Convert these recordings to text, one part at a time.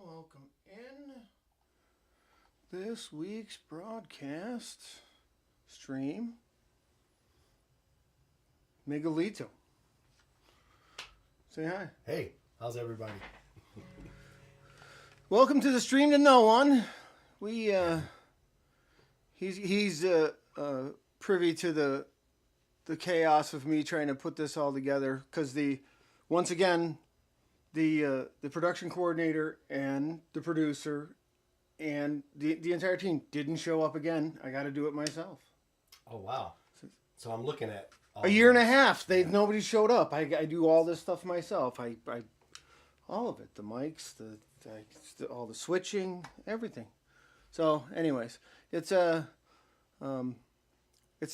Welcome in. This week's broadcast stream, Miguelito. Say hi. Hey, how's everybody? Welcome to the stream to no one. He's privy to the chaos of me trying to put this all together because once again the production coordinator and the producer and the entire team didn't show up again. I got to do it myself. Oh wow! So I'm looking at a year and a half. Nobody showed up. I do all this stuff myself. I all of it. The mics, all the switching, everything. So, anyways, it's it's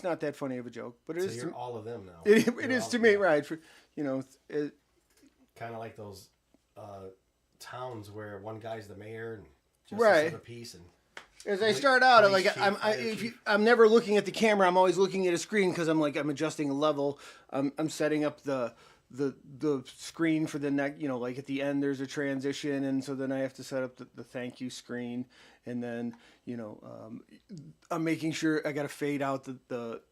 not that funny of a joke, but it is. You're all of them now. It is to me, right? Kind of like those towns where one guy's the mayor and just right. of a piece. And as I start out, I'm never looking at the camera. I'm always looking at a screen because I'm adjusting a level. I'm setting up the screen for the next. Like at the end, there's a transition, and so then I have to set up the thank you screen, and then I'm making sure I got to fade out the.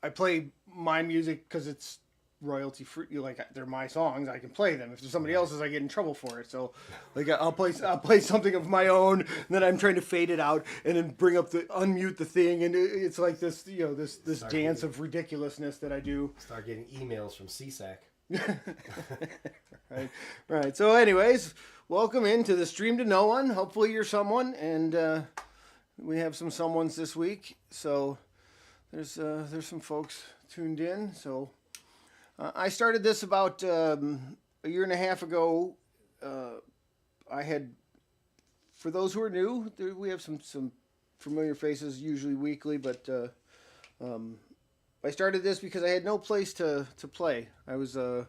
I play my music because it's royalty free. They're my songs. I can play them. If there's somebody else's, I get in trouble for it. So I'll play something of my own, and then I'm trying to fade it out and then unmute the thing, and it's like this this dance of ridiculousness that I do. Start getting emails from CSAC. right. So anyways, welcome into the stream to no one. Hopefully you're someone, and we have some someones this week. So there's some folks tuned in. So. I started this about a year and a half ago. I had, for those who are new, we have some familiar faces, usually weekly, but I started this because I had no place to play. I was a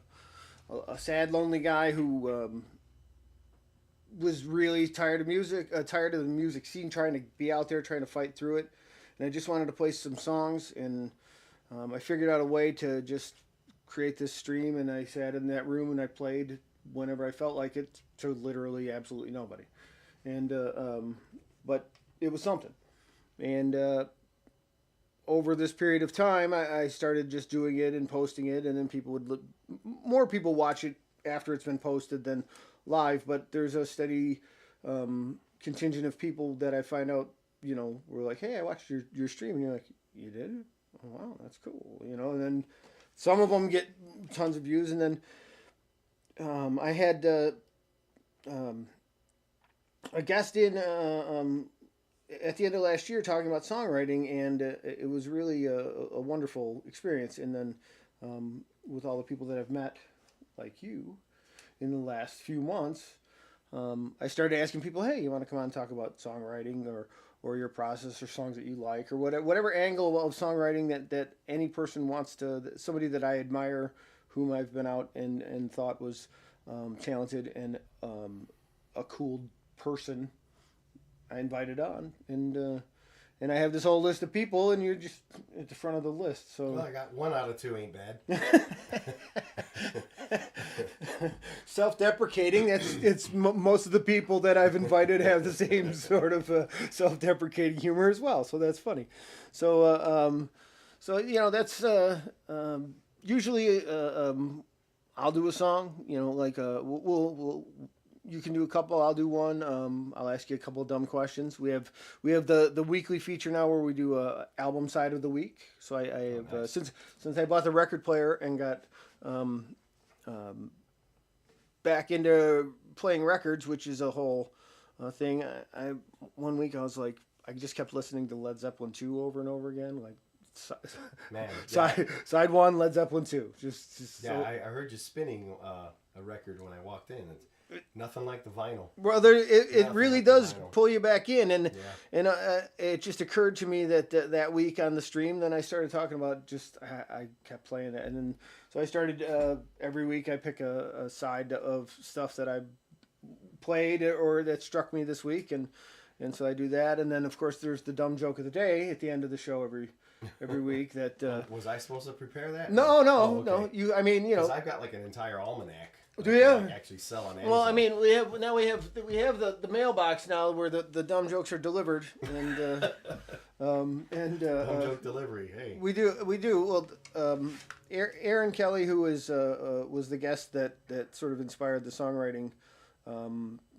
sad, lonely guy who was really tired of music, tired of the music scene, trying to be out there, trying to fight through it. And I just wanted to play some songs, and I figured out a way to just create this stream, and I sat in that room and I played whenever I felt like it to literally absolutely nobody. And but it was something. And over this period of time, I started just doing it and posting it, and then more people watch it after it's been posted than live. But there's a steady contingent of people that I find out, were like, "Hey, I watched your stream," and you're like, "You did? Oh, wow, that's cool," and then. Some of them get tons of views, and then I had a guest in at the end of last year talking about songwriting, and it was really a wonderful experience. And then with all the people that I've met, like you, in the last few months, I started asking people, "Hey, you want to come on and talk about songwriting or your process or songs that you like or whatever angle of songwriting that any person wants to, somebody that I admire, whom I've been out and thought was talented and a cool person, I invited on, and I have this whole list of people, and you're just at the front of the list. So Well, I got 1 out of 2 ain't bad. Self-deprecating. Most of the people that I've invited have the same sort of self-deprecating humor as well. So that's funny. So that's usually I'll do a song. Like we'll you can do a couple. I'll do one. I'll ask you a couple of dumb questions. We have the weekly feature now where we do a album side of the week. So I have nice. Since I bought the record player and got back into playing records, which is a whole thing. I one week I was like, I just kept listening to Led Zeppelin 2 over and over again, like Man, yeah. side 1, Led Zeppelin 2. Just Yeah, I heard you spinning a record when I walked in. It's nothing like the vinyl. Well, it really like the does vinyl. pull you back in, and Yeah. it just occurred to me that week on the stream, then I started talking about I kept playing it, and then so I started every week I pick a side of stuff that I played or that struck me this week, and so I do that, and then of course there's the dumb joke of the day at the end of the show every week. That Was I supposed to prepare that? no, Oh, okay. no. I mean, 'Cause I've got like an entire almanac. Do that you? I actually sell on Amazon. Well, I mean, we have the mailbox now where the dumb jokes are delivered, and Home joke delivery. Hey. we do. Well, Aaron Kelly, who was the guest that sort of inspired the songwriting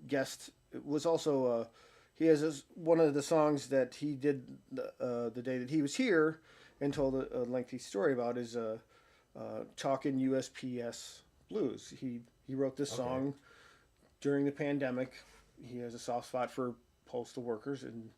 guest, was also he has one of the songs that he did the day that he was here and told a lengthy story about is Talkin' USPS Blues. He wrote this song during the pandemic. He has a soft spot for postal workers and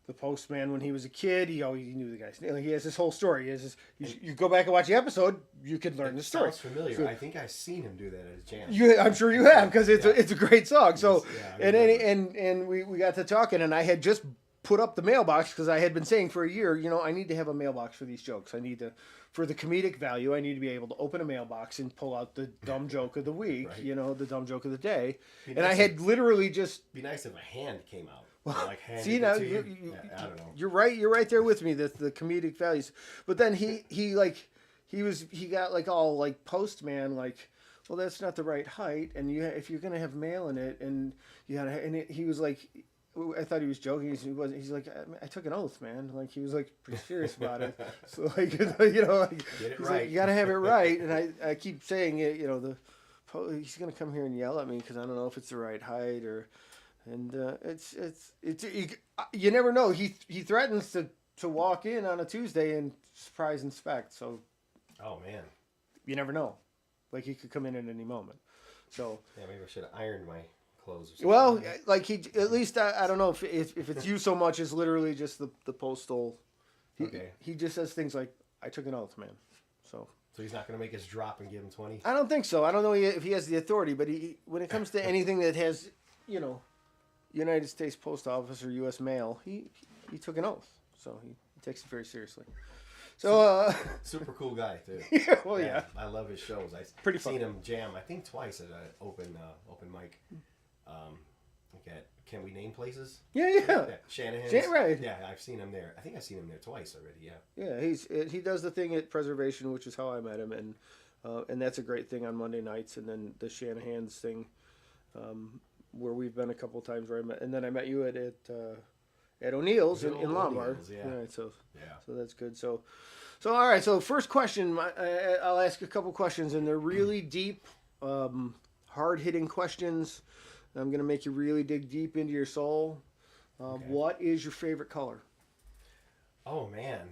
the postman when he was a kid. He knew the guy's name. He has this whole story. You go back and watch the episode, you could learn the story. Sounds familiar. So, I think I've seen him do that at his jam. I'm sure you have, because it's a great song. So Yeah, and we got to talking, and I had just put up the mailbox because I had been saying for a year, I need to have a mailbox for these jokes. I need to, for the comedic value, I need to be able to open a mailbox and pull out the dumb joke of the week, Right. The dumb joke of the day. Be And I nice had literally just Be nice if a hand came out. Like see handed now it to you, you. Yeah, I don't know. you're right there with me, the comedic values. But then he got like all like postman, like, well, that's not the right height, and if you're gonna have mail in it, and you gotta, he was like, I thought he was joking. He's like, I took an oath, man. Like, he was like pretty serious about it. So like, Get it he's right. like, you gotta have it right. And I keep saying it, he's gonna come here and yell at me because I don't know if it's the right height and you never know. He threatens to walk in on a Tuesday and surprise inspect. So, Oh man. you never know. Like, he could come in at any moment. So. Yeah, maybe I should have ironed my clothes or something. Well, like at least I don't know if it's you so much as literally just the postal. He just says things like, "I took an oath, man." So he's not going to make us drop and give him 20? I don't think so. I don't know if he has the authority, but when it comes to anything that has, United States Post Office or U.S. Mail, he took an oath, so he takes it very seriously. So Super cool guy, too. yeah. I love his shows. I've Pretty seen fun. him jam, I think twice at an open mic. At Can We Name Places? Yeah. Shanahan's. Right. Yeah, I've seen him there. I think I've seen him there twice already, yeah. Yeah, he does the thing at Preservation, which is how I met him, and that's a great thing on Monday nights, and then the Shanahan's thing, where we've been a couple times, and then I met you at O'Neill's in Lombard. O'Neill's, yeah. Right, so Yeah. that's good. So all right. So first question, I'll ask a couple questions, and they're really deep, hard hitting questions. I'm gonna make you really dig deep into your soul. Okay. What is your favorite color? Oh, man.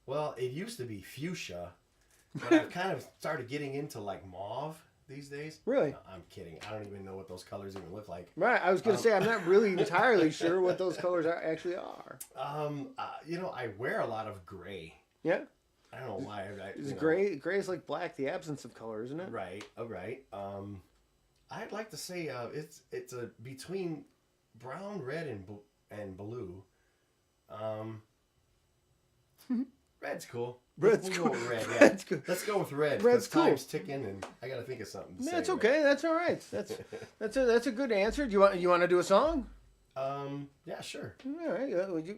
Well, it used to be fuchsia, but I've kind of started getting into like mauve these days. Really? No, I'm kidding. I don't even know what those colors even look like. Right. I was going to say I'm not really entirely sure what those colors actually are. I wear a lot of gray. Yeah. I don't know why. Gray is like black, the absence of color, isn't it? Right. Right. I'd like to say it's a between brown, red, and blue. Red's cool. Red's We'll cool. go with red, yeah. Red's cool. Let's go with red. Red's cool. Time's ticking, and I gotta think of something to say. That's okay. That's all right. That's a good answer. Do you want to do a song? Yeah, sure. All right.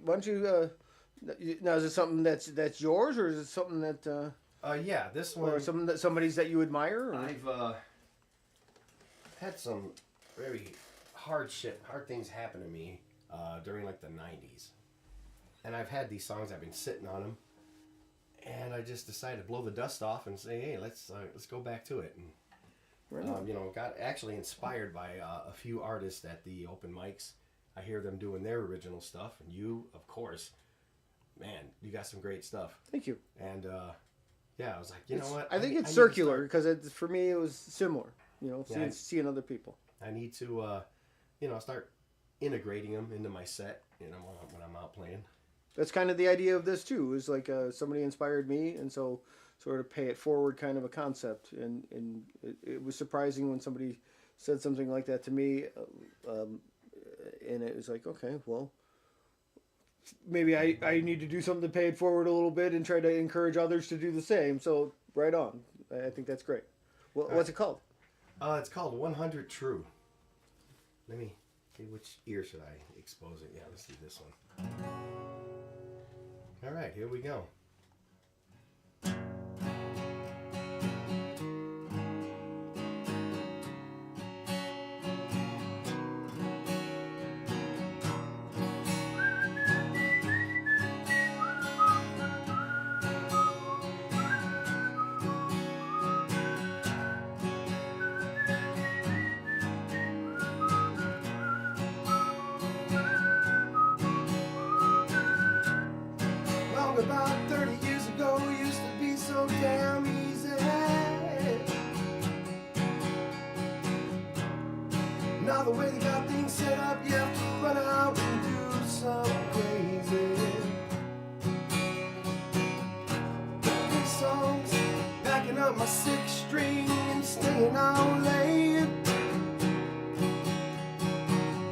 Why don't you? Now, is it something that's yours, or is it something that? Yeah, this one. Or somebody's that you admire? Or? I've had some very hard things happen to me during like the '90s, and I've had these songs. I've been sitting on them. And I just decided to blow the dust off and say, hey, let's go back to it. And, got actually inspired by a few artists at the open mics. I hear them doing their original stuff. And you, of course, man, you got some great stuff. Thank you. And, I was like, you know what? I think it's circular because for me it was similar, seeing other people. I need to, start integrating them into my set, when I'm out playing. That's kind of the idea of this too. Is like somebody inspired me, and so sort of pay it forward kind of a concept. And it was surprising when somebody said something like that to me, and it was like, okay, well, maybe I need to do something to pay it forward a little bit and try to encourage others to do the same. So right on. I think that's great. Well, what's it called? It's called 100 True. Let me see, which ear should I expose it? Yeah, let's do this one. All right, here we go. About 30 years ago, used to be so damn easy. Now the way they got things set up, you have to run out and do something crazy. Big songs, packing up my 6-string and staying out late.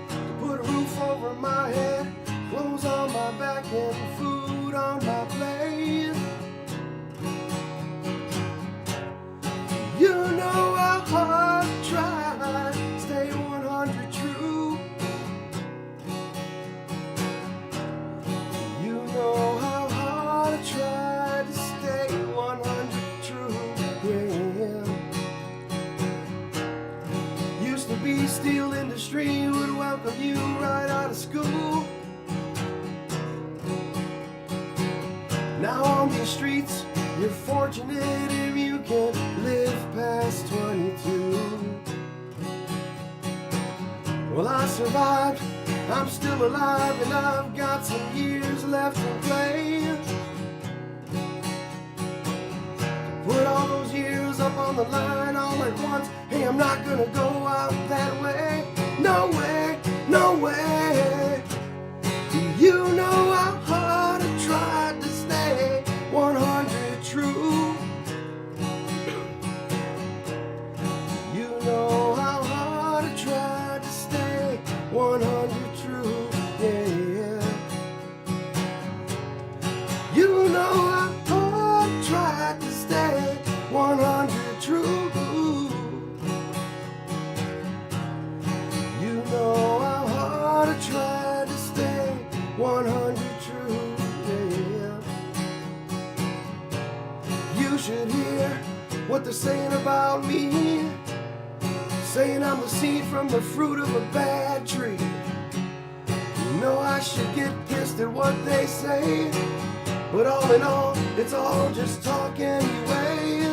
To put a roof over my head, clothes on my back and food on my plate. You know how hard I try, stay 100 true. You know how hard I try to stay 100 true, yeah. Used to be steel industry would welcome you right out of school. Now on these streets, you're fortunate if you can live past 22. Well, I survived, I'm still alive, and I've got some years left to play. Put all those years up on the line all at once. Hey, I'm not gonna go out that way. No way, no way. You know how hard I tried to stay 100 true. You know how hard I tried to stay 100 true, yeah. You know how hard I tried to stay 100 true. You know how hard I tried to stay 100 true, yeah. You should hear what they're saying about me, saying I'm the seed from the fruit of a bad tree. You know I should get pissed at what they say, but all in all, it's all just talk anyway.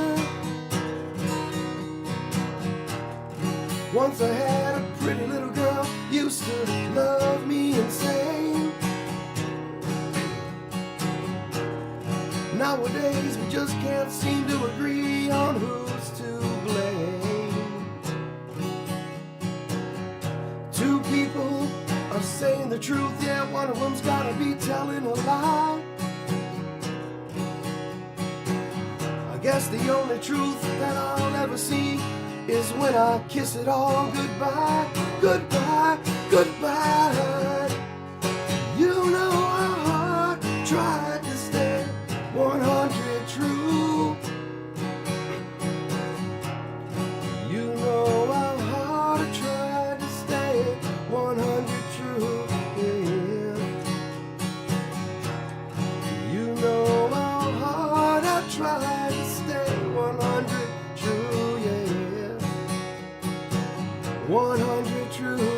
Once I had a pretty little girl, used to love me insane. Nowadays we just can't seem to agree on who's to blame. telling the truth, yeah, one of them's gotta be telling a lie. I guess the only truth that I'll ever see is when I kiss it all goodbye, goodbye, goodbye. You know how hard I tried to stay 100 true. You know how hard I tried to stay 100 true. Yeah. You know how hard I tried to stay 100 true. Yeah. 100 true. Yeah.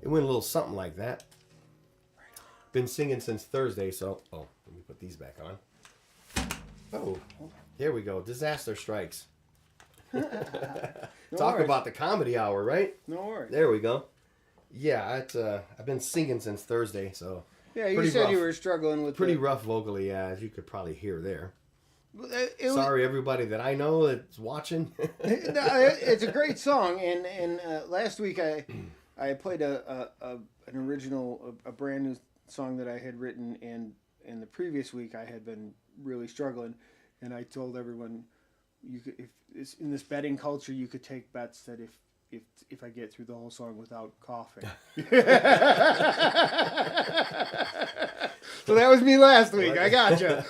It went a little something like that. Been singing since Thursday, so... Oh, let me put these back on. Oh, here we go. Disaster strikes. Talk about the comedy hour, right? No worries. There we go. Yeah, I've been singing since Thursday, so... Yeah, you said you were struggling with Pretty rough vocally, yeah, as you could probably hear there. It Sorry, everybody that I know that's watching. It's a great song, and last week I played an original, a brand new song that I had written, and the previous week I had been really struggling, and I told everyone, you could, if it's in this betting culture, you could take bets that if I get through the whole song without coughing. So that was me last week. I got you.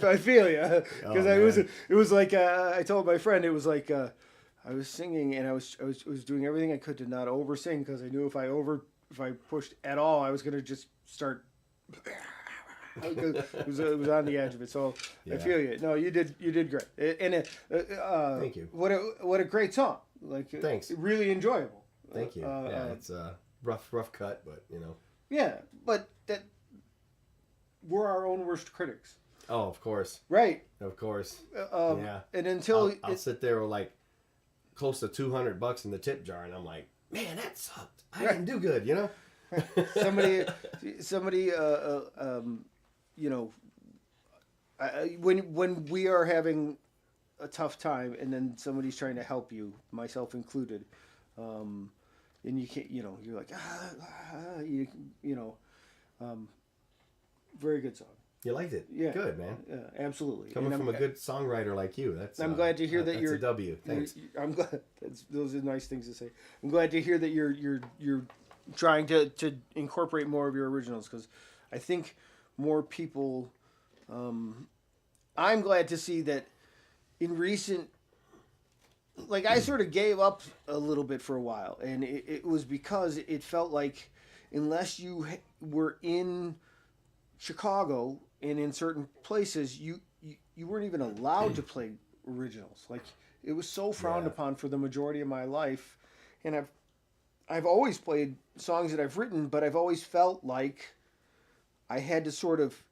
I feel you, because it was like I told my friend, it was like I was singing and I was doing everything I could to not over sing, because I knew if I pushed at all, I was gonna just start. It was on the edge of it. So yeah. I feel you. No, you did great. And thank you. What a great song. Like, thanks. Really enjoyable. Thank you. Yeah, it's a rough cut, but you know. Yeah, but that we're our own worst critics. Oh, of course. Right. Of course. Yeah. And until I'll sit there with like close to $200 in the tip jar, and I'm like, man, that sucked. I didn't do good, you know. somebody, you know, when we are having a tough time, and then somebody's trying to help you, myself included, and you can't, you know, you're like, you know, very good song. You liked it? Yeah. Good, man. Yeah, absolutely. Coming from a good songwriter like you, I'm glad to hear that that's you're a W. Thanks. I'm glad. Those are nice things to say. I'm glad to hear that you're trying to incorporate more of your originals, because I think more people. I'm glad to see that in recent. Like, I sort of gave up a little bit for a while, and it was because it felt like unless you were in Chicago and in certain places, you weren't even allowed to play originals. Like, it was so frowned upon for the majority of my life, and I've always played songs that I've written, but I've always felt like I had to sort of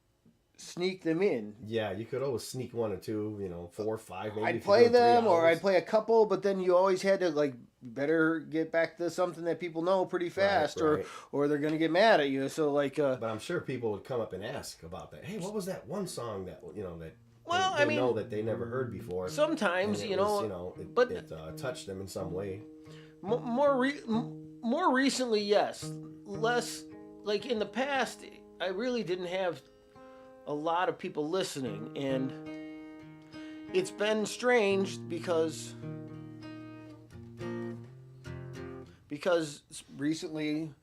sneak them in. Yeah, you could always sneak one or two, you know, 4 or 5 maybe. I'd play them, or I'd play a couple, but then you always had to, like, better get back to something that people know pretty fast, right. or they're going to get mad at you. So, like... but I'm sure people would come up and ask about that. Hey, what was that one song that, you know, that they know that they never heard before? Sometimes, it touched them in some way. More recently, yes. Less, like, in the past, I really didn't have a lot of people listening, and it's been strange because recently,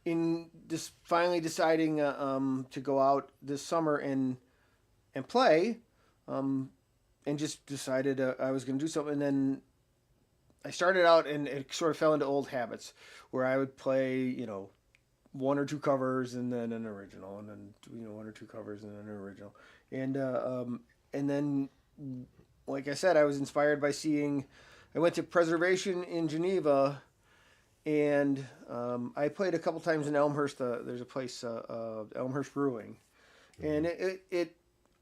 in this finally deciding to go out this summer and play, and just decided I was going to do something, and then I started out and it sort of fell into old habits where I would play, you know, 1 or 2 covers and then an original, and then, you know, 1 or 2 covers and then an original, and then, like I said, I was inspired by I went to Preservation in Geneva, and I played a couple times in Elmhurst. There's a place, Elmhurst Brewing, and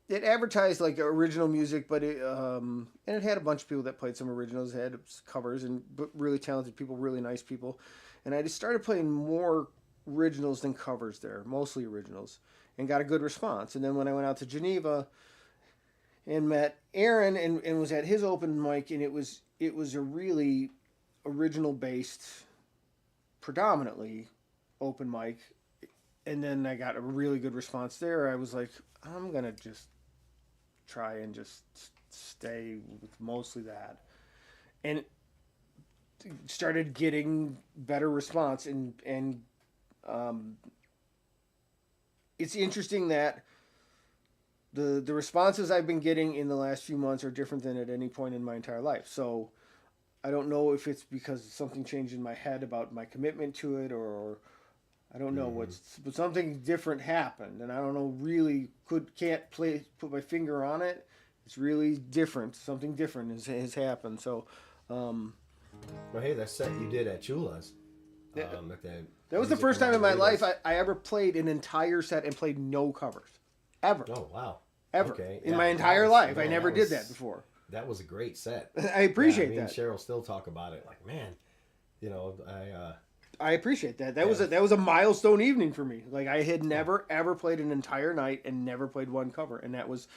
it advertised like original music, but and it had a bunch of people that played some originals. It had covers but really talented people, really nice people, and I just started playing more originals than covers there, mostly originals, and got a good response. And then when I went out to Geneva and met Aaron and was at his open mic, and it was a really original based, predominantly open mic, and then I got a really good response there. I was like, I'm gonna just try and just stay with mostly that, and started getting better response, and it's interesting that the responses I've been getting in the last few months are different than at any point in my entire life. So I don't know if it's because something changed in my head about my commitment to it, or I don't know but something different happened, and I don't know, really can't put my finger on it. It's really different. Something different has happened. So, well, hey, that set you did at Chula's. That was the first time in my life I ever played an entire set and played no covers. Ever. Oh, wow. Ever. Okay. In my entire life. I never did that before. That was a great set. I appreciate that. Me and Cheryl still talk about it. Like, man, I appreciate that. That was a milestone evening for me. Like, I had never ever played an entire night and never played one cover, and that was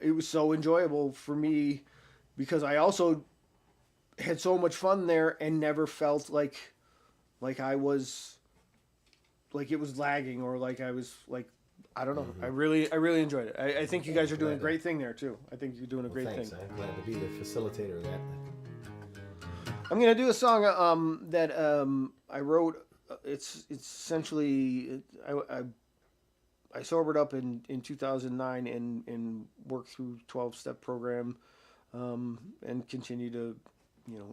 it was so enjoyable for me because I also had so much fun there and never felt like I was like it was lagging, or like I was like, I don't know. I really enjoyed it. I think you guys are doing a great thing there too. I think you're doing a great thanks. thing. I'm glad to be the facilitator of that. I'm gonna do a song that I wrote. It's essentially I sobered up in 2009 and worked through 12-step program, and continue to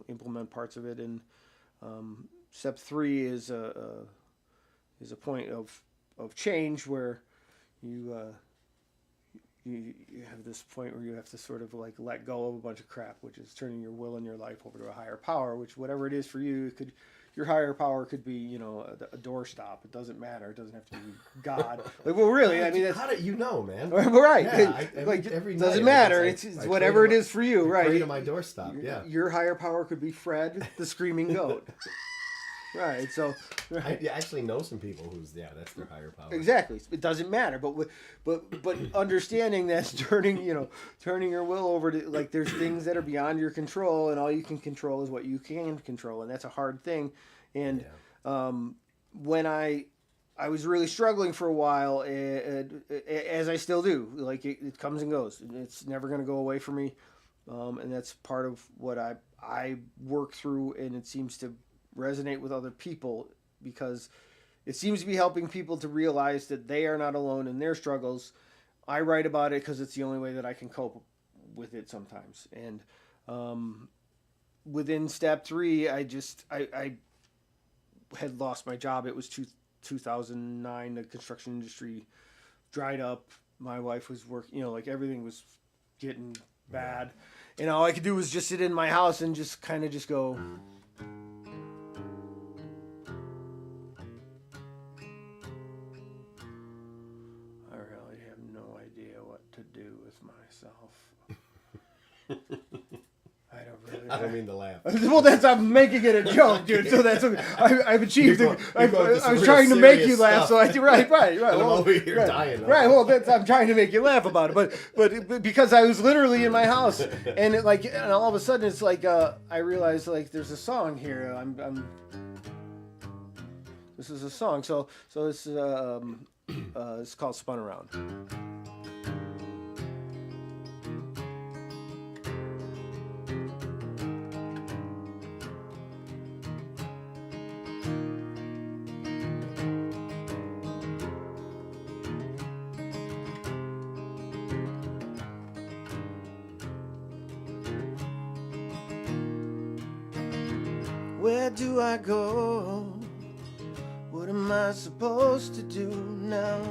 implement parts of it. And step 3 is a point of change where you have this point where you have to sort of like let go of a bunch of crap, which is turning your will and your life over to a higher power, which whatever it is for you, your higher power could be, a doorstop. It doesn't matter. It doesn't have to be God. Like, well, really, I mean, that's, how do you know, man? Right. Yeah, every doesn't matter. It's whatever it is for you, right? Pray to my doorstop. Yeah. Your higher power could be Fred, the screaming goat. Right, so I actually know some people who's that's their higher power. Exactly, it doesn't matter, but understanding that turning your will over to, like, there's things that are beyond your control, and all you can control is what you can control, and that's a hard thing. And when I was really struggling for a while, as I still do, like it comes and goes, it's never going to go away from me, and that's part of what I work through, and it seems to resonate with other people because it seems to be helping people to realize that they are not alone in their struggles. I write about it because it's the only way that I can cope with it sometimes. And within step 3, I had lost my job. It was 2009. The construction industry dried up. My wife was working, like everything was getting bad. And all I could do was just sit in my house and just kind of just go, I don't mean to laugh. Well, I'm making it a joke, dude. So that's okay. I've achieved it. I was trying to make you laugh, stuff. so right. I'm over here dying. Right. Well, I'm trying to make you laugh about it, but because I was literally in my house, and and all of a sudden it's like I realized, like, there's a song here. This is a song. So this is it's called "Spun Around." Where do I go? What am I supposed to do now?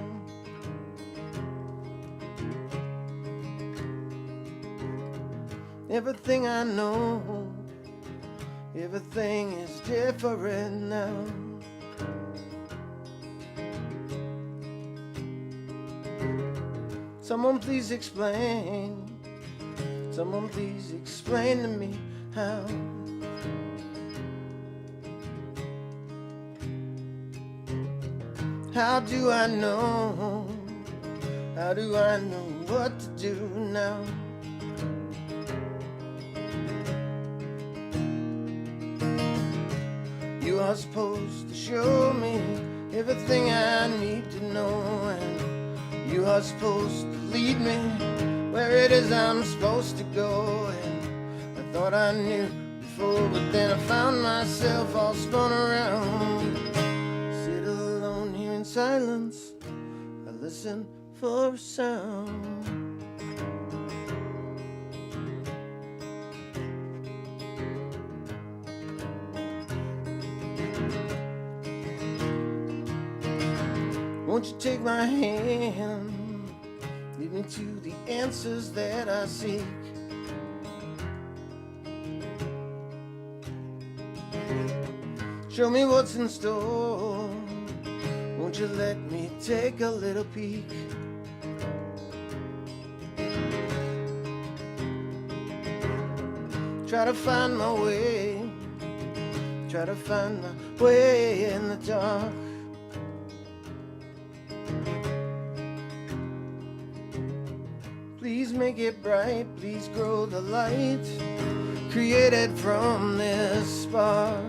Everything I know, everything is different now. Someone please explain. Someone please explain to me how. How do I know? How do I know what to do now? You are supposed to show me everything I need to know, and you are supposed to lead me where it is I'm supposed to go. And I thought I knew before, but then I found myself all spun around. Sit alone here in silence, I listen for a sound. Won't you take my hand, lead me to the answers that I seek. Show me what's in store, won't you let me take a little peek? Try to find my way, try to find my way in the dark. Please make it bright, please grow the light created from this spark.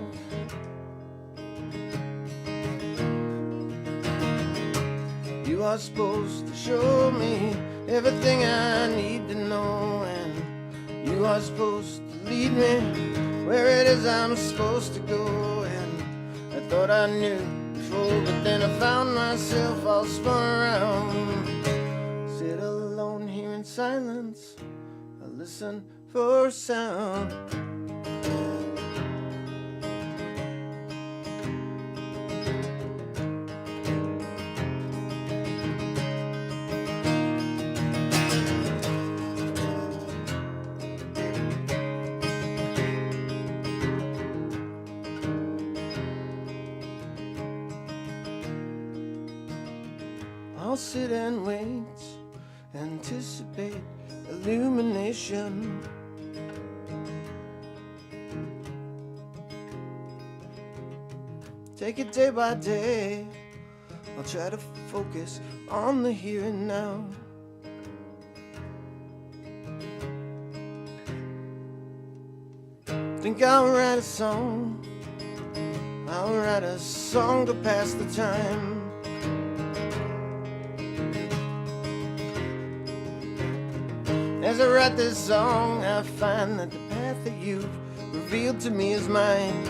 You are supposed to show me everything I need to know, and you are supposed to lead me where it is I'm supposed to go. And I thought I knew before, but then I found myself all spun around. Sit alone here in silence, I listen for sound. I'll sit and wait, anticipate illumination. Take it day by day, I'll try to focus on the here and now. Think I'll write a song, I'll write a song to pass the time. As I write this song, I find that the path that you've revealed to me is mine.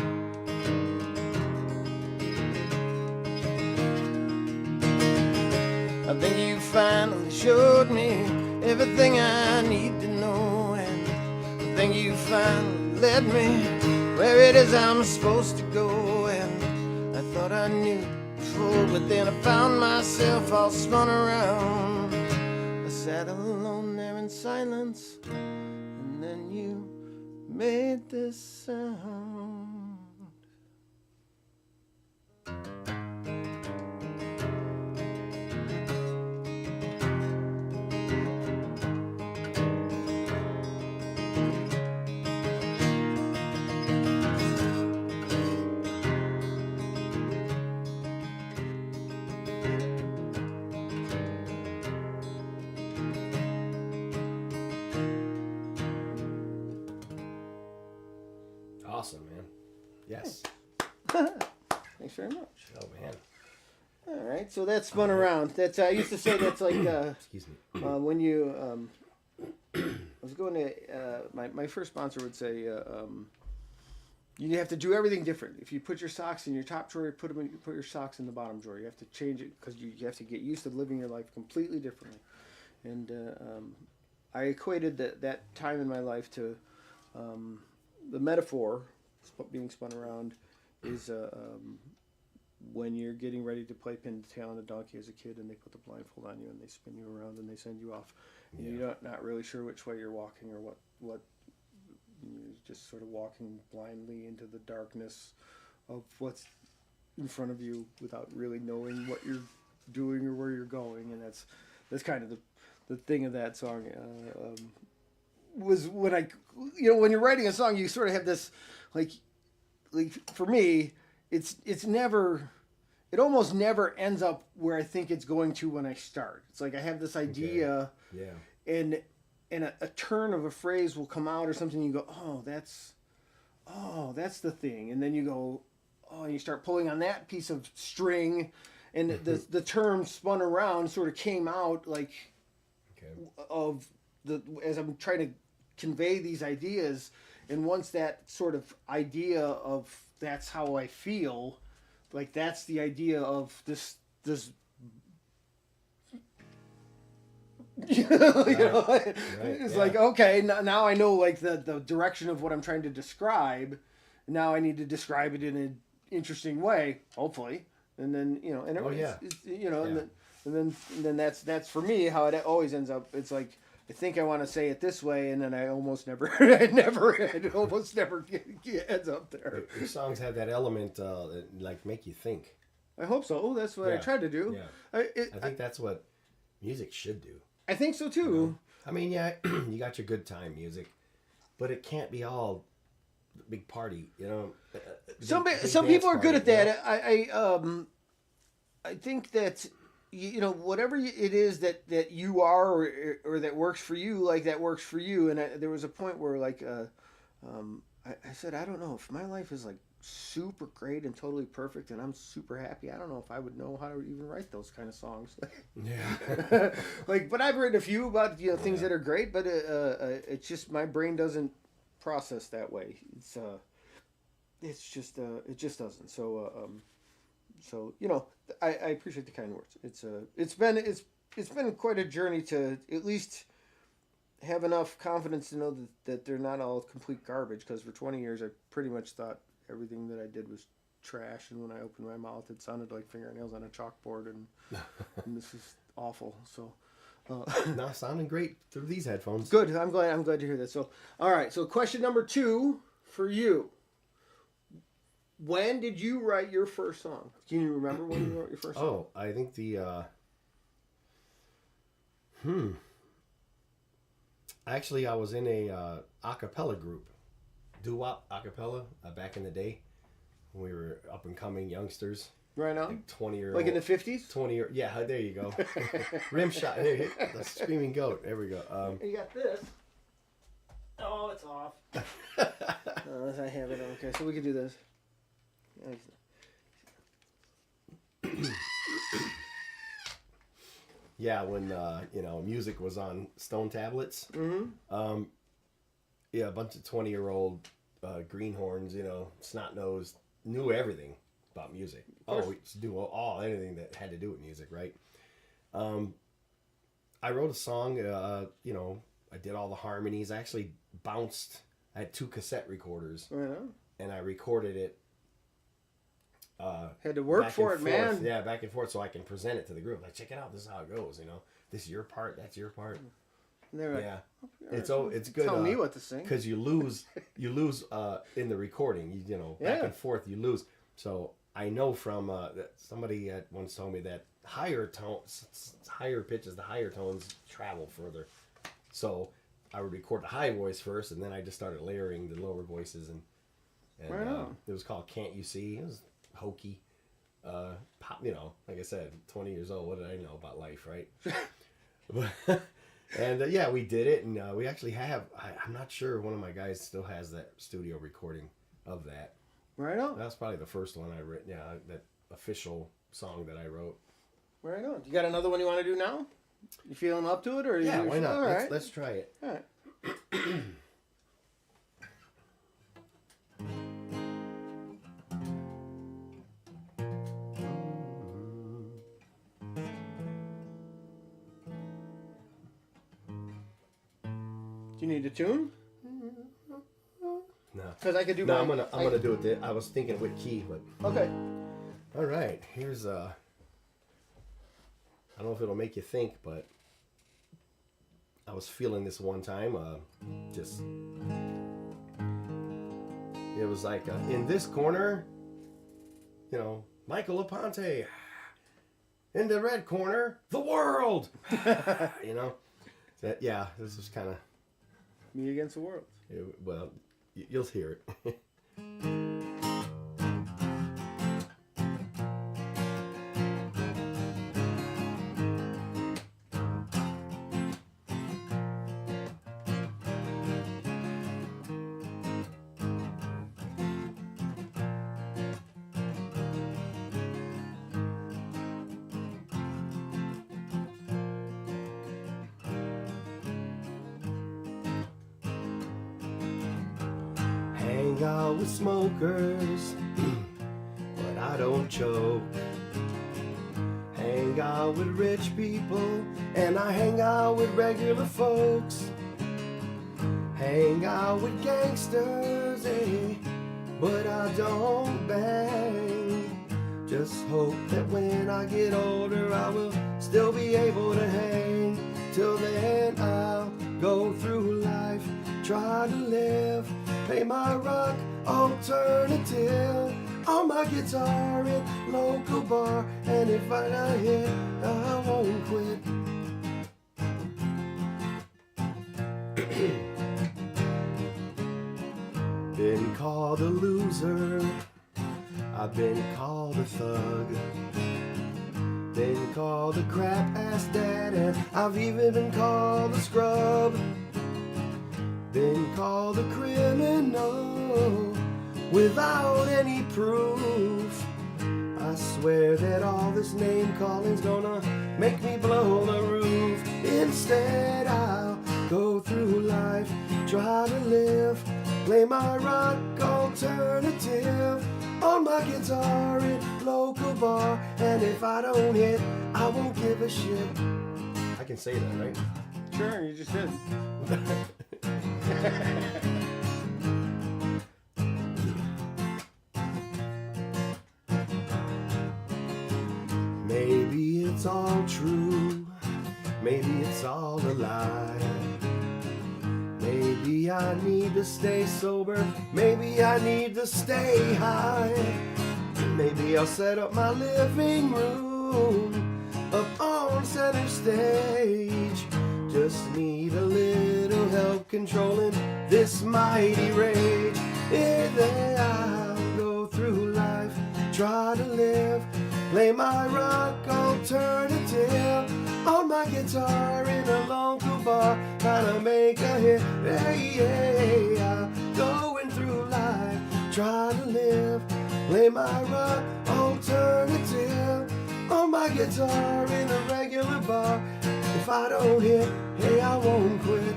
I think you finally showed me everything I need to know, and I think you finally led me where it is I'm supposed to go. And I thought I knew before, but then I found myself all spun around. I sat alone there in silence, and then you made this sound. Awesome, man. Yes. Thanks very much. Oh, man. All right, so that's spun around. That's I used to say that's like Excuse me. when you I was going to my first sponsor would say you have to do everything different. If you put your socks in your top drawer, put your socks in the bottom drawer. You have to change it because you have to get used to living your life completely differently. And I equated that time in my life to the metaphor being spun around is when you're getting ready to play pin the tail on a donkey as a kid, and they put the blindfold on you and they spin you around and they send you off, and you're not really sure which way you're walking or what you're just sort of walking blindly into the darkness of what's in front of you without really knowing what you're doing or where you're going. And that's kind of the thing of that song was when when you're writing a song, you sort of have this like for me, it's never. It almost never ends up where I think it's going to when I start. It's like I have this idea, and a turn of a phrase will come out or something. You go, oh, that's the thing, and then you go, oh, and you start pulling on that piece of string, and the term spun around sort of came out like of as I'm trying to convey these ideas, and once that sort of idea of that's how I feel. Like that's the idea of this it's like, okay, now I know like the direction of what I'm trying to describe. Now I need to describe it in an interesting way, hopefully, and then and then that's for me how it always ends up. It's like I think I want to say it this way, and then I almost never, it almost never ends up there. Your songs have that element that like make you think. I hope so. That's what I tried to do. Yeah. I think that's what music should do. I think so too. You know? I mean, yeah, you got your good time music, but it can't be all big party. You know, some people are good at that. I think that. Whatever it is that you are or that works for you, like that works for you. And there was a point where like, I said, I don't know if my life is like super great and totally perfect and I'm super happy. I don't know if I would know how to even write those kind of songs. Yeah. But I've written a few about, things that are great, but it's just, my brain doesn't process that way. It just doesn't. So I appreciate the kind words. It's been quite a journey to at least have enough confidence to know that they're not all complete garbage. Because for 20 years I pretty much thought everything that I did was trash, and when I opened my mouth it sounded like fingernails on a chalkboard, and this is awful. So. No, sounding great through these headphones. Good. I'm glad to hear that. So, all right. So, question number 2 for you. When did you write your first song? Can you remember when you wrote your first song? Oh, I think Actually, I was in a acapella group, doo-wop acapella, back in the day when we were up and coming youngsters. Right now? Like 20-year-old. Like in the 50s? 20-year. Yeah, there you go. Rim shot. There, the screaming goat. There we go. You got this. Oh, it's off. Unless I have it. Okay, so we can do this. Yeah, when music was on stone tablets. Mm-hmm. Yeah, a bunch of 20-year-old greenhorns, snot-nosed, knew everything about music. Oh, we used to do anything that had to do with music, right? I wrote a song. I did all the harmonies. I actually bounced. I had 2 cassette recorders, and I recorded it. Had to work for it, man. Yeah, back and forth, so I can present it to the group. Like, check it out. This is how it goes. This is your part. That's your part. Like, yeah, it's good. Tell me what to sing, because you lose in the recording. Back and forth, you lose. So I know from that somebody had once told me that higher pitches, the higher tones travel further. So I would record the high voice first, and then I just started layering the lower voices, and it was called "Can't You See." It was hokey, pop. Like I said, 20 years old. What did I know about life, right? And we did it, and we actually have. I'm not sure one of my guys still has that studio recording of that. Right on. That's probably the first one I wrote. Yeah, that official song that I wrote. Right on. You got another one you want to do now? You feeling up to it, or why not? All right. Let's try it. All right. Do you need a tune? No. Because I could do. No, I'm gonna do it. I was thinking what key, but. Okay. All right. Here's I don't know if it'll make you think, but I was feeling this one time. It was like in this corner, Michael Aponte. In the red corner, the world. Yeah, this is kind of Me against the world. well, you'll hear it. Hang out with smokers, but I don't choke. Hang out with rich people, and I hang out with regular folks. Hang out with gangsters, eh? But I don't bang. Just hope that when I get older, I will still be able to hang. Till then, I'll go through life, try to live, play my rock alternative on my guitar in local bar, and if I not hit, I won't quit. Been called a loser, I've been called a thug, been called a crap ass dad, and I've even been called a scrub. Been called a criminal without any proof. I swear that all this name calling's gonna make me blow the roof. Instead, I'll go through life, try to live, play my rock alternative on my guitar in local bar, and if I don't hit, I won't give a shit. I can say that, right? Sure, you just did. Maybe it's all true, maybe it's all a lie. Maybe I need to stay sober, maybe I need to stay high. Maybe I'll set up my living room up on center stage. Just need a little help controlling this mighty rage. Yeah, then I'll go through life, try to live, play my rock alternative on my guitar in a local bar, trying to make a hit. Hey, yeah, going through life, try to live, play my rock alternative on my guitar in a regular bar. If I don't hit, hey, I won't quit.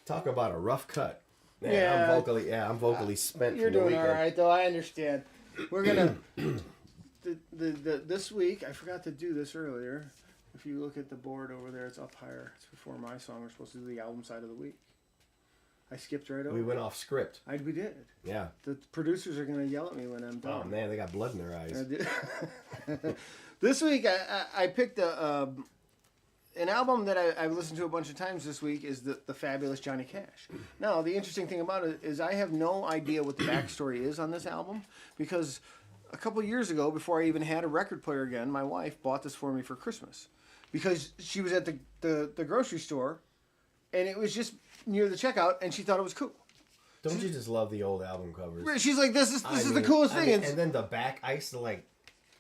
Talk about a rough cut. Man, Yeah. I'm vocally spent. You're from the doing weekend. all right, though. I understand. We're gonna this week. I forgot to do this earlier. If you look at the board over there, it's up higher. It's before my song. We're supposed to do the album side of the week. I skipped right over. We went off script. We did. Yeah. The producers are gonna yell at me when I'm done. Oh man, they got blood in their eyes. This week I picked an album that I've listened to a bunch of times this week is the Fabulous Johnny Cash. Now, the interesting thing about it is I have no idea what the backstory is on this album, because a couple years ago, before I even had a record player again, my wife bought this for me for Christmas, because she was at the grocery store, and it was just near the checkout, and she thought it was cool. Don't you just love the old album covers? She's like, this is the coolest thing. And then the back, I used to like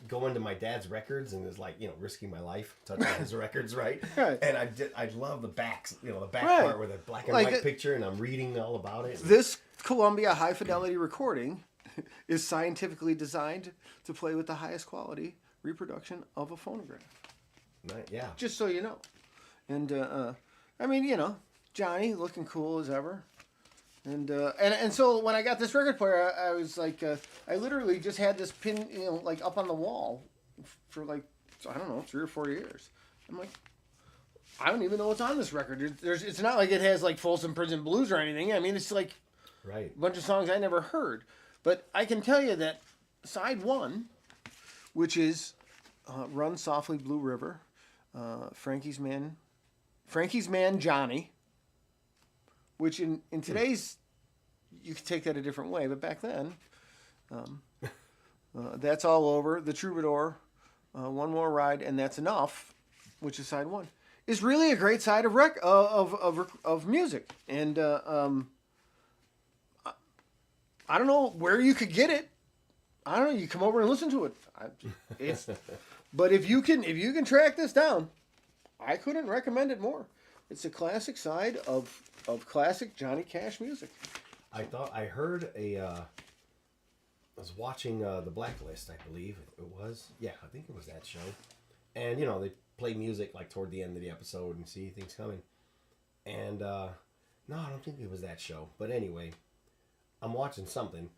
go into my dad's records and was like, risking my life, touching his records, right? Right. And I love the backs, the back Right. part with a black and Like white picture, and I'm reading all about it. This Columbia high fidelity recording is scientifically designed to play with the highest quality reproduction of a phonograph. Yeah. Just so you know. And I mean, Johnny looking cool as ever. And so when I got this record player, I was like, I literally just had this pin, like up on the wall for like, I don't know, 3 or 4 years. I'm like, I don't even know what's on this record. It's not like it has like Folsom Prison Blues or anything. I mean, it's like Right. a bunch of songs I never heard. But I can tell you that side 1, which is Run Softly Blue River, Frankie's Man Johnny, which in today's, you could take that a different way, but back then, That's All Over, The Troubadour, One More Ride, and That's Enough, which is side one, is really a great side of of music. And I don't know where you could get it. I don't know. You come over and listen to it. It's, but if you can track this down, I couldn't recommend it more. It's a classic side of classic Johnny Cash music. I heard I was watching The Blacklist, I believe it was. Yeah, I think it was that show. And, they play music like toward the end of the episode and see things coming. And, no, I don't think it was that show. But anyway, I'm watching something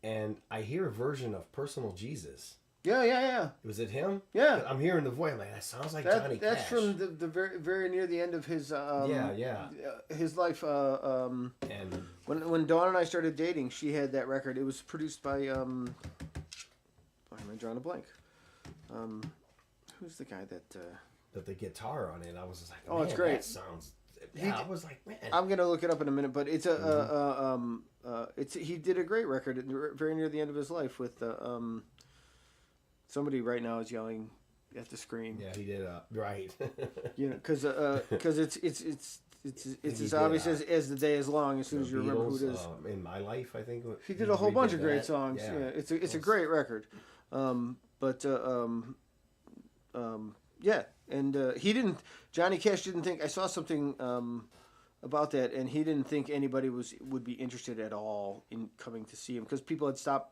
and I hear a version of Personal Jesus. Yeah. Was it him? Yeah. I'm hearing the voice. I'm like, that sounds like Johnny Cash. That's from the very, very near the end of his his life. And when Dawn and I started dating, she had that record. It was produced by why am I drawing a blank? Who's the guy that the guitar on it? I was just like, oh, it's great. That sounds. Yeah, I was like, man. I'm gonna look it up in a minute, but it's he did a great record very near the end of his life with somebody right now is yelling at the screen. Yeah, he did. Right. Because it's as obvious as the day is long. As soon as you remember who it is. In My Life, I think he did a whole bunch of great songs. Yeah, it's a great record. And he didn't. Johnny Cash didn't think. I saw something about that, and he didn't think anybody would be interested at all in coming to see him because people had stopped.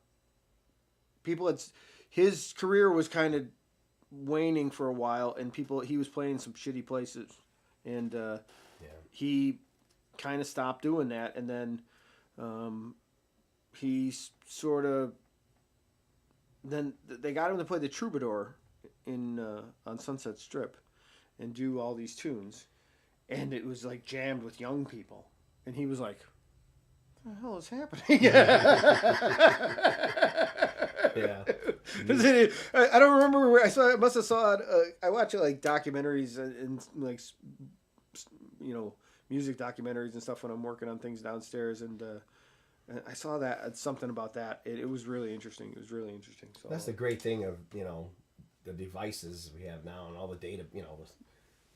His career was kind of waning for a while, and he was playing some shitty places, and he kind of stopped doing that, and then he sort of then they got him to play the Troubadour on Sunset Strip and do all these tunes, and it was like jammed with young people, and he was like, "What the hell is happening?" Yeah. I don't remember where I saw it. I must have saw it. I watch like documentaries and like music documentaries and stuff when I'm working on things downstairs, and I saw that something about that. It was really interesting. It was really interesting. So that's the great thing of the devices we have now and all the data.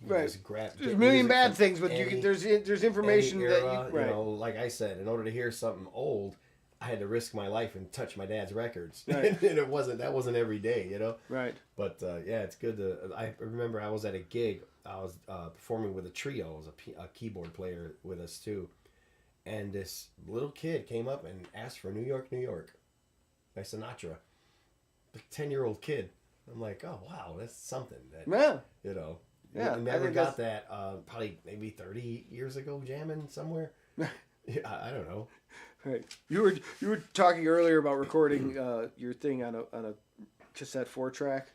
Right. There's a million bad things, but there's information era, that you right. Like I said, in order to hear something old, I had to risk my life and touch my dad's records, right. And that wasn't every day, Right. But it's good to. I remember I was at a gig. I was performing with a trio. It was a keyboard player with us too, and this little kid came up and asked for New York, New York, by Sinatra. A 10-year-old kid. I'm like, oh wow, that's something that Yeah. I never got that. Probably maybe 30 years ago, jamming somewhere. I don't know. Right. You were talking earlier about recording your thing on a cassette 4-track.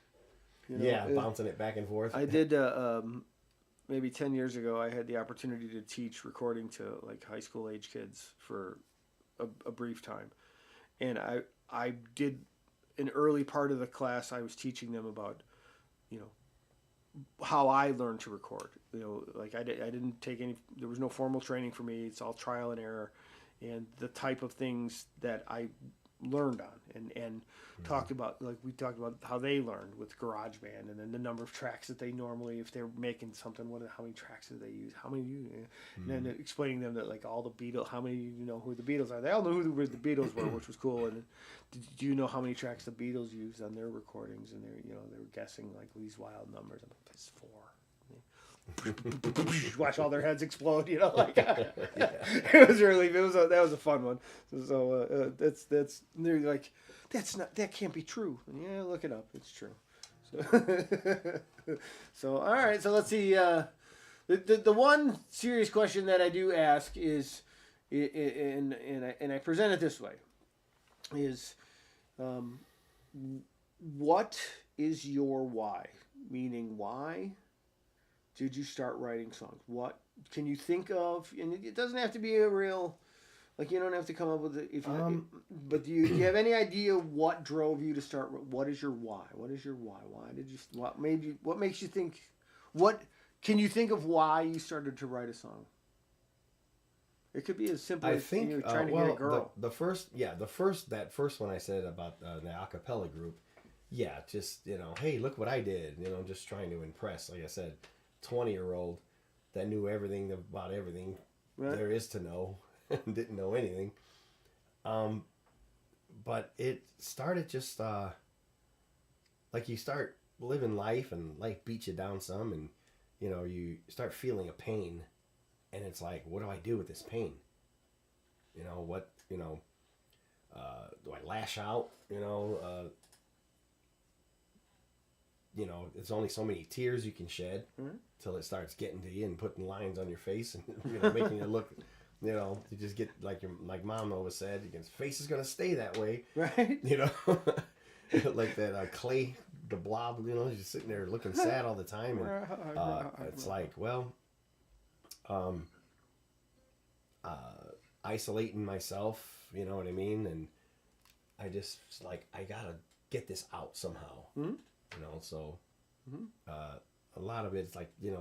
Bouncing it back and forth. I did maybe 10 years ago. I had the opportunity to teach recording to like high school age kids for a brief time, and I did an early part of the class. I was teaching them about how I learned to record. Like I didn't take any. There was no formal training for me. It's all trial and error. And the type of things that I learned on and talked about, like we talked about how they learned with GarageBand, and then the number of tracks that they normally, if they're making something, how many tracks do they use, how many and then explaining them that like all the Beatles, how many who the Beatles are. They all knew who the Beatles were, which was cool. And do you know how many tracks the Beatles used on their recordings? And they were guessing like these wild numbers. I'm like, it's 4. Watch all their heads explode, that was a fun one. So they're like, that can't be true. And yeah, look it up, it's true. So all right, so let's see. The one serious question that I do ask is, and I present it this way, is, what is your why? Meaning, why did you start writing songs? What can you think of? And it doesn't have to be a real, like you don't have to come up with it. But do you have any idea what drove you to start? What is your why? What is your why? Why did you? What made you? What makes you think? What can you think of why you started to write a song? It could be as simple as you're trying to get a girl. The first one I said about the a cappella group, yeah, just, hey, look what I did. Just trying to impress. Like I said, 20-year-old that knew everything about everything there is to know and didn't know anything. But it started just like you start living life and life beats you down some, and you start feeling a pain, and it's like, what do I do with this pain? Do I lash out? It's only so many tears you can shed till it starts getting to you and putting lines on your face and making you look. You just get like Mom always said, your face is gonna stay that way, right? Like that Clay the Blob. He's just sitting there looking sad all the time, and it's like, well, isolating myself. You know what I mean? And I just I gotta get this out somehow. Mm-hmm. So a lot of it's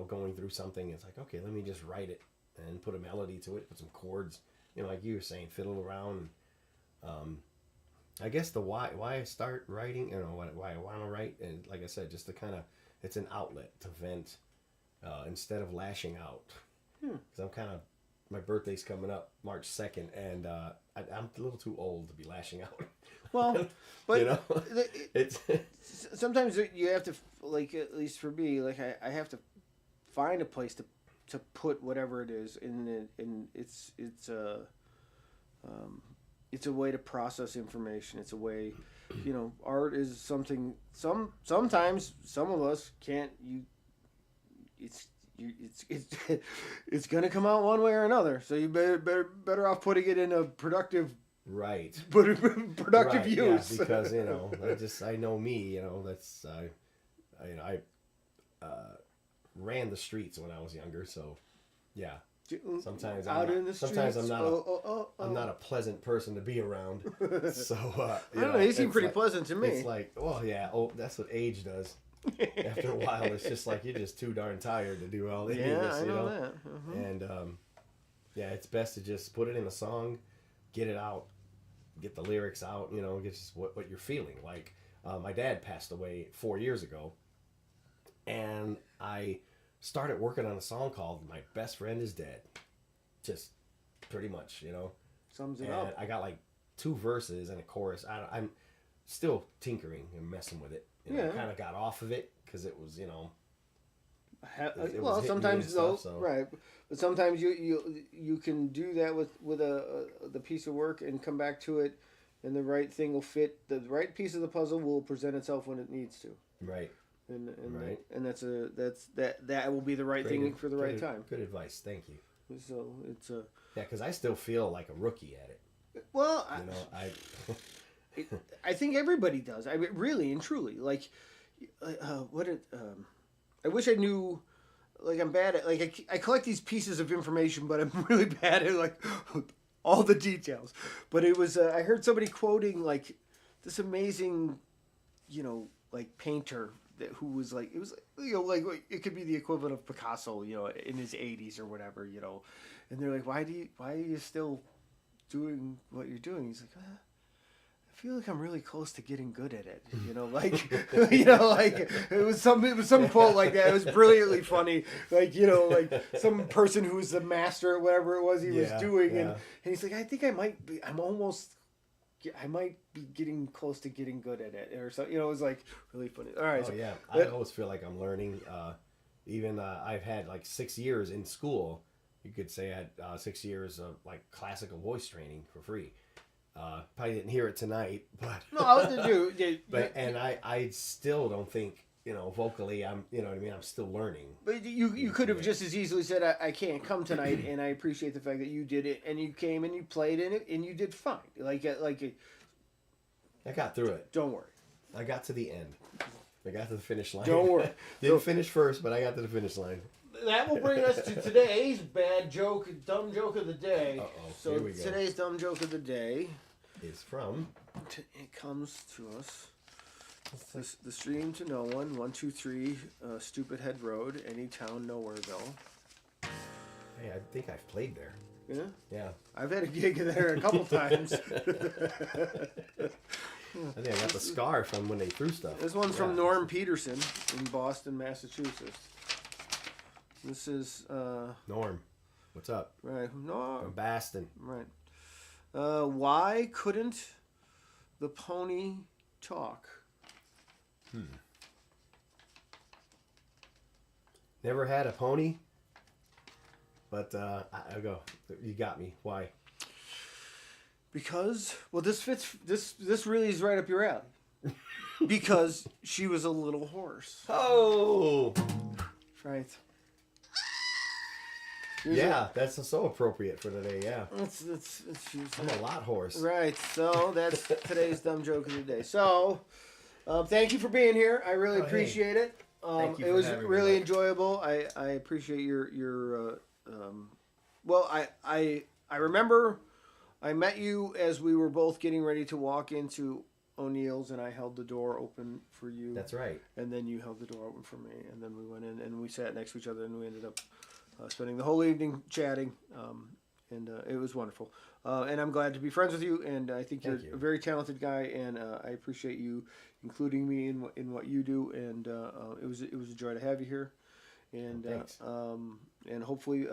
going through something. It's like, okay, let me just write it and put a melody to it, put some chords, like you were saying, fiddle around. I guess the why I start writing, why I want to write, and like I said, just to kind of, it's an outlet to vent instead of lashing out. Because I'm kind of, my birthday's coming up March 2nd, and I'm a little too old to be lashing out. Well, but it's sometimes you have to, at least for me, I have to find a place to put whatever it is, and it's a way to process information. It's a way, art is something. Sometimes some of us can't. It's gonna come out one way or another. So you better off putting it in a productive. Right. Productive use. Yeah, because I know me. That's I ran the streets when I was younger, so yeah. Sometimes I'm not a pleasant person to be around. So I don't know. You seem pretty pleasant to me. It's like, oh yeah, that's what age does. After a while, it's just like you're just too darn tired to do all this. Yeah, I know that. And it's best to just put it in a song, get it out, get the lyrics out. Get just what you're feeling. Like my dad passed away 4 years ago, and I started working on a song called "My Best Friend Is Dead." Just pretty much, Sums it up. I got 2 verses and a chorus. I'm still tinkering and messing with it. I kind of got off of it because it was, sometimes right. But sometimes you can do that with the piece of work and come back to it, and the right thing will fit. The right piece of the puzzle will present itself when it needs to. Right. And right. And that will be the right thing for the right time. Good advice. Thank you. So it's because I still feel like a rookie at it. Well, I think everybody does. I mean, really and truly. I wish I knew. I'm bad at I collect these pieces of information, but I'm really bad at all the details. But it was I heard somebody quoting this amazing, painter who was it was it could be the equivalent of Picasso, in his 80s or whatever, and they're like, why are you still doing what you're doing? He's like, I feel like I'm really close to getting good at it, it was some quote like that. It was brilliantly funny, some person who was the master at whatever it was he was doing, and he's like, I think I might be getting close to getting good at it, or something. It was really funny. All right. Oh yeah, I always feel like I'm learning. Even I've had 6 years in school. You could say I had 6 years of classical voice training for free. Probably didn't hear it tonight, but no, and I still don't think vocally I'm I'm still learning. But you could have just as easily said I can't come tonight, and I appreciate the fact that you did it, and you came and you played in it and you did fine. I got through it. Don't worry. I got to the end. I got to the finish line. Don't worry. Didn't finish first, but I got to the finish line. That will bring us to today's dumb joke of the day. Uh-oh. So Here we go. Today's dumb joke of the day is from. It comes to us. The stream to no one. 123 Stupid Head Road. Any town, Nowhereville. Hey, I think I've played there. Yeah. Yeah. I've had a gig there a couple times. I think I got the scar from when they threw stuff. This one's from Norm Peterson in Boston, Massachusetts. This is Norm. What's up? Right. No. From Boston. Right. Why couldn't the pony talk? Never had a pony, but I'll go. You got me. Why? Because, well, this fits. This really is right up your alley. Because she was a little horse. Oh. Right. That's so appropriate for today. Yeah. I'm a lot horse. Right. So that's today's dumb joke of the day. So, thank you for being here. I really appreciate it. Thank you. It was really enjoyable. I appreciate your. Well, I remember I met you as we were both getting ready to walk into O'Neill's, and I held the door open for you. That's right. And then you held the door open for me, and then we went in and we sat next to each other, and we ended up spending the whole evening chatting, and it was wonderful. And I'm glad to be friends with you, and I think you're a very talented guy, and I appreciate you including me in what you do, and it was a joy to have you here, and and hopefully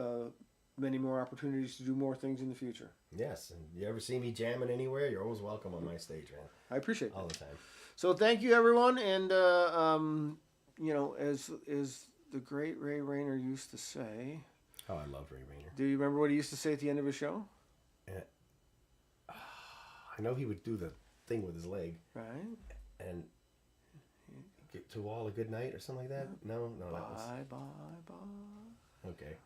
many more opportunities to do more things in the future. Yes, and you ever see me jamming anywhere, you're always welcome on my stage, man. I appreciate that. All the time. So thank you, everyone, and you know, as the great Ray Rayner used to say. Oh, I love Ray Rayner. Do you remember what he used to say at the end of his show? I know he would do the thing with his leg. Right. And get to all a good night or something like that? No, bye, that was... bye, bye. Okay.